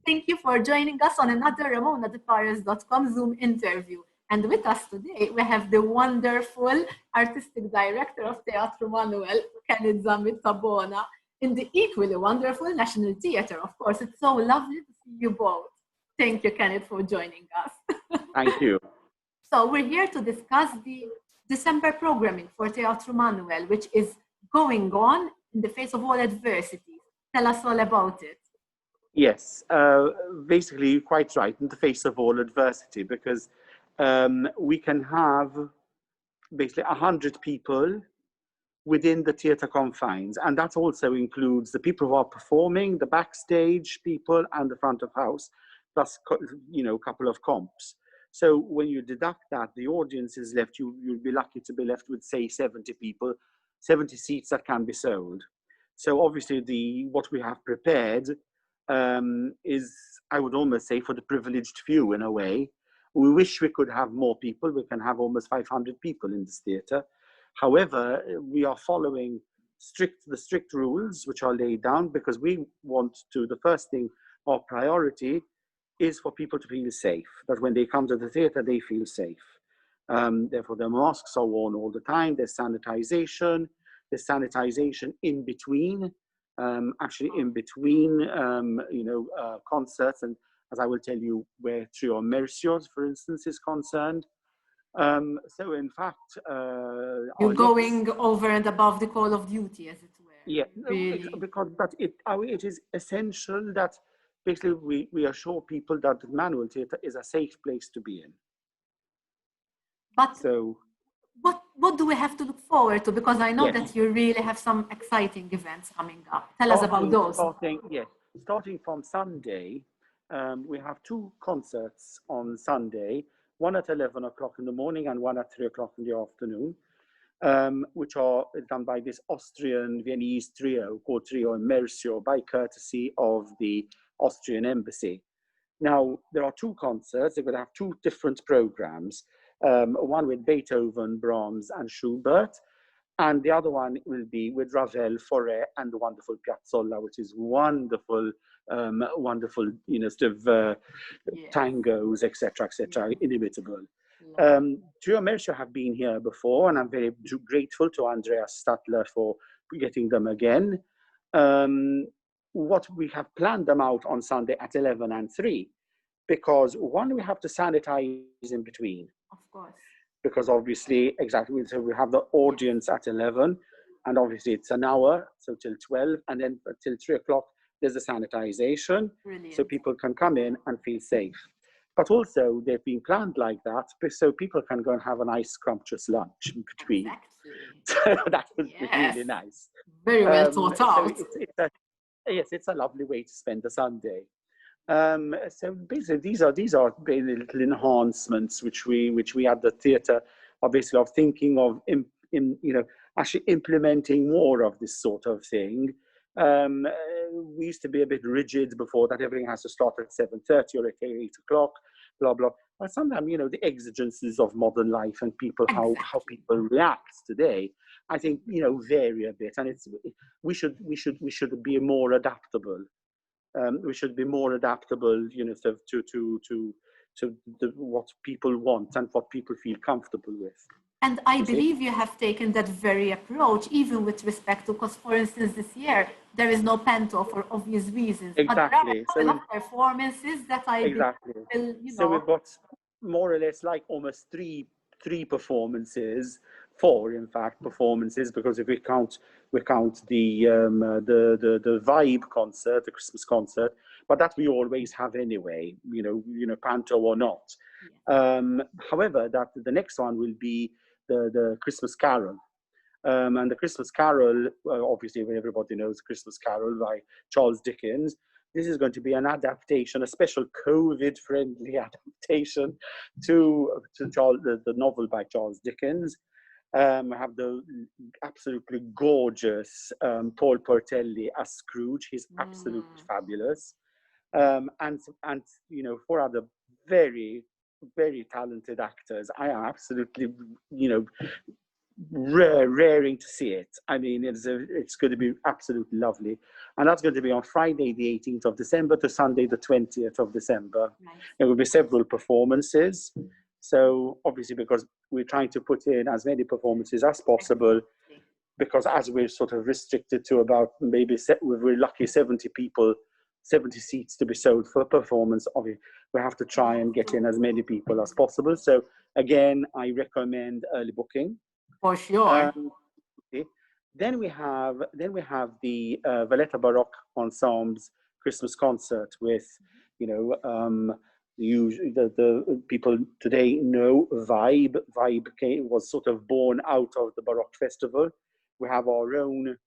Thank you for joining us on another RamonaDeParis.com Zoom interview. And with us today, we have the wonderful artistic director of Teatru Manoel, Kenneth Zammit Tabona, in the equally wonderful National Theatre. Of course, it's so lovely to see you both. Thank you, Kenneth, for joining us. Thank you. So we're here to discuss the December programming for Teatru Manoel, which is going on in the face of all adversity. Tell us all about it. Yes, basically, you're quite right, in the face of all adversity, because we can have basically 100 people within the theatre confines, and that also includes the people who are performing, the backstage people, and the front of house, plus a couple of comps. So when you deduct that, the audience is left, you'll be lucky to be left with, say, 70 people, 70 seats that can be sold. So obviously what we have prepared is, I would almost say, for the privileged few in a way. We wish we could have more people. We can have almost 500 people in this theatre. However, we are following the strict rules which are laid down, because we want to, the first thing, our priority is for people to feel safe, that when they come to the theatre, they feel safe. Therefore, the masks are worn all the time. There's sanitization in between, concerts, and as I will tell you, where Trio Mercios, for instance, is concerned. So in fact, you're going over and above the call of duty, as it were. Yeah, really. Because it is essential that basically we assure people that the Manoel Theatre is a safe place to be in. But so, what do we have to look forward to? Because I know that you really have some exciting events coming up. Tell us about those. Starting from Sunday, we have two concerts on Sunday, one at 11 o'clock in the morning and one at 3 o'clock in the afternoon, which are done by this Austrian Viennese trio called Trio Mercio, by courtesy of the Austrian Embassy. Now, there are two concerts. They're going to have two different programs, one with Beethoven, Brahms, and Schubert, and the other one will be with Ravel, Fauré, and the wonderful Piazzolla, which is wonderful, tangos, etc., inimitable. Trio Mercio have been here before, and I'm very grateful to Andreas Statler for getting them again. What we have planned them out on Sunday at 11 and 3, because one, we have to sanitize in between. Of course. Because obviously, exactly, so we have the audience at 11, and obviously it's an hour, so till 12, and then till 3 o'clock, there's a sanitization. Brilliant. So people can come in and feel safe. But also, they've been planned like that, so people can go and have a nice scrumptious lunch in between. Exactly. So that would be really nice. Very well thought out. So it's a lovely way to spend a Sunday. So basically, these are little enhancements which we at the theatre are basically of thinking of actually implementing more of this sort of thing. We used to be a bit rigid before, that everything has to start at 7:30 or at 8 o'clock, blah blah. But sometimes, the exigencies of modern life and people, how people react today, I think, vary a bit, and we should be more adaptable. We should be more adaptable, to what people want and what people feel comfortable with. And I believe you have taken that very approach, even with respect to, because, for instance, this year, there is no Panto for obvious reasons. Exactly. But there are performances that I believe will, So we've got more or less like almost three performances, four, in fact, performances, because if we count the Vibe concert, the Christmas concert, but that we always have anyway, Panto or not. However, that the next one will be the Christmas Carol. And the Christmas Carol, obviously everybody knows Christmas Carol by Charles Dickens. This is going to be an adaptation, a special COVID-friendly adaptation to the novel by Charles Dickens. I have the absolutely gorgeous Paul Portelli as Scrooge. He's absolutely fabulous. And four other very, very talented actors. I am absolutely, raring to see it. I mean, it's going to be absolutely lovely. And that's going to be on Friday, the 18th of December to Sunday, the 20th of December. Nice. There will be several performances. So obviously, because we're trying to put in as many performances as possible, because as we're sort of restricted to about maybe, we're lucky 70 people, 70 seats to be sold for a performance, obviously, we have to try and get in as many people as possible. So again, I recommend early booking. For sure. Okay. Then we have the Valletta Baroque Ensemble's Christmas concert with, you know, usually the people today know Vibe. Vibe was sort of born out of the Baroque Festival. We have our own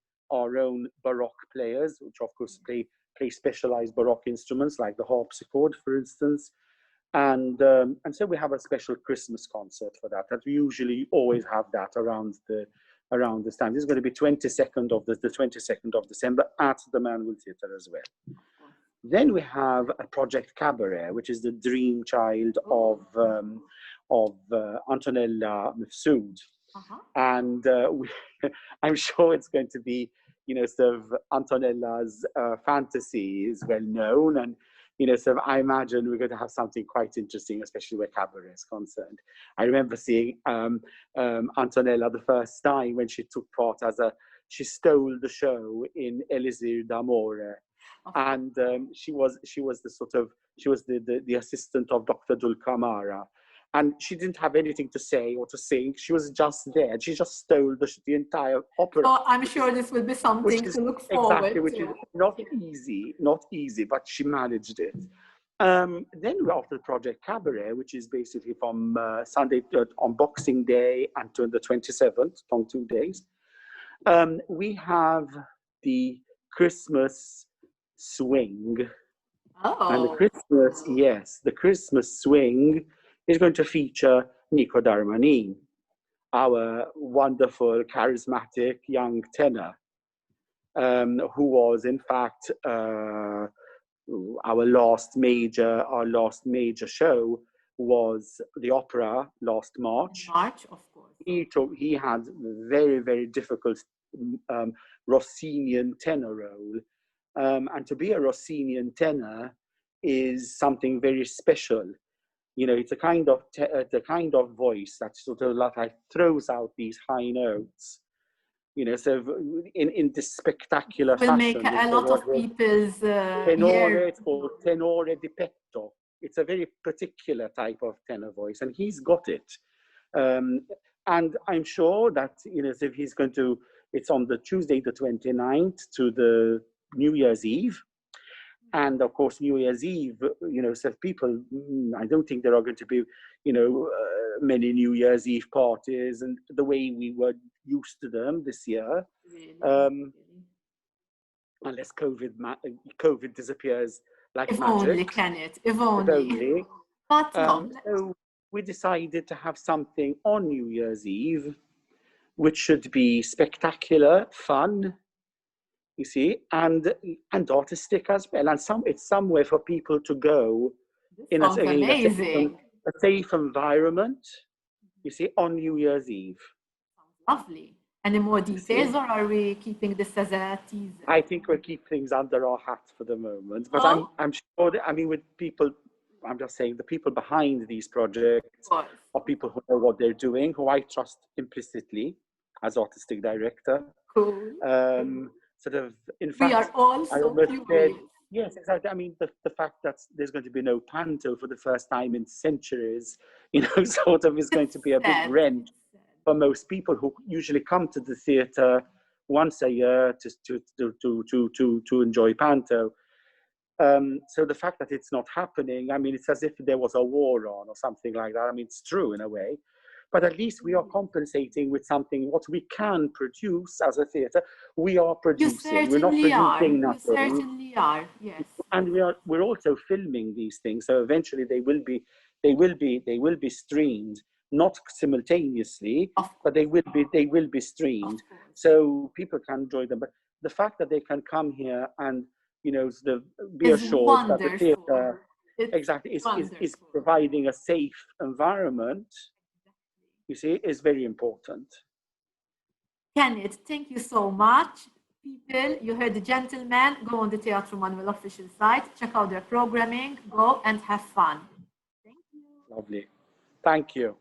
Baroque players, which of course play specialized Baroque instruments like the harpsichord, for instance. And so we have a special Christmas concert for that. That we usually always have that around this time. This is going to be 22nd of the 22nd of December at the Manoel Theatre as well. Then we have a Project Cabaret, which is the dream child of Antonella Mifsud. And I'm sure it's going to be, you know, sort of Antonella's fantasy is well known, and you know, so I imagine we're going to have something quite interesting, especially where cabaret is concerned. I remember seeing Antonella the first time when she took part she stole the show in Elisir d'Amore. And she was the assistant of Dr. Dulcamara. And she didn't have anything to say or to sing. She was just there. She just stole the entire opera. So I'm sure this will be something to look forward to. Which is not easy, but she managed it. Then we have the Project Cabaret, which is basically from Sunday on Boxing Day until the 27th, on 2 days. We have the Christmas Swing. And the Christmas Swing is going to feature Nico Darmanin, our wonderful, charismatic young tenor, who was in fact our last major show was the opera last March. March, of course. He had very, very difficult Rossinian tenor role. And to be a Rossinian tenor is something very special. You know, it's a kind of voice that sort of like throws out these high notes. You know, so in this spectacular fashion. Will make a lot of people's tenore. It's called tenore di petto. It's a very particular type of tenor voice, and he's got it. And I'm sure that, you know, if he's going to, it's on the Tuesday the 29th to the New Year's Eve. And of course, New Year's Eve, you know, so people, I don't think there are going to be, you know, many New Year's Eve parties and the way we were used to them this year. Really? Unless COVID disappears like if magic. Only, Kenneth, if only. But no. So we decided to have something on New Year's Eve, which should be spectacular, fun, you see, and artistic as well. And it's somewhere for people to go in a safe environment, you see, on New Year's Eve. Lovely. Any more details, or are we keeping this as a teaser? I think we'll keep things under our hat for the moment. But I'm sure that, I mean, with people, I'm just saying the people behind these projects are people who know what they're doing, who I trust implicitly as artistic director. Cool. Sort of, in fact, we are all so curious. Yes, exactly. I mean, the fact that there's going to be no panto for the first time in centuries, you know, sort of is going to be a big wrench for most people who usually come to the theatre once a year to enjoy panto. So the fact that it's not happening, I mean, it's as if there was a war on or something like that. I mean, it's true in a way. But at least we are compensating with something, what we can produce as a theatre, we are producing. We're not producing nothing. You certainly are, yes. And we're also filming these things. So eventually they will be streamed, not simultaneously, but they will be streamed. So people can enjoy them. But the fact that they can come here and, you know, sort of be assured that the theatre is providing a safe environment, you see, is very important. Kenneth, thank you so much. People, you heard the gentleman, go on the Teatru Manoel official site, check out their programming, go and have fun. Thank you. Lovely. Thank you.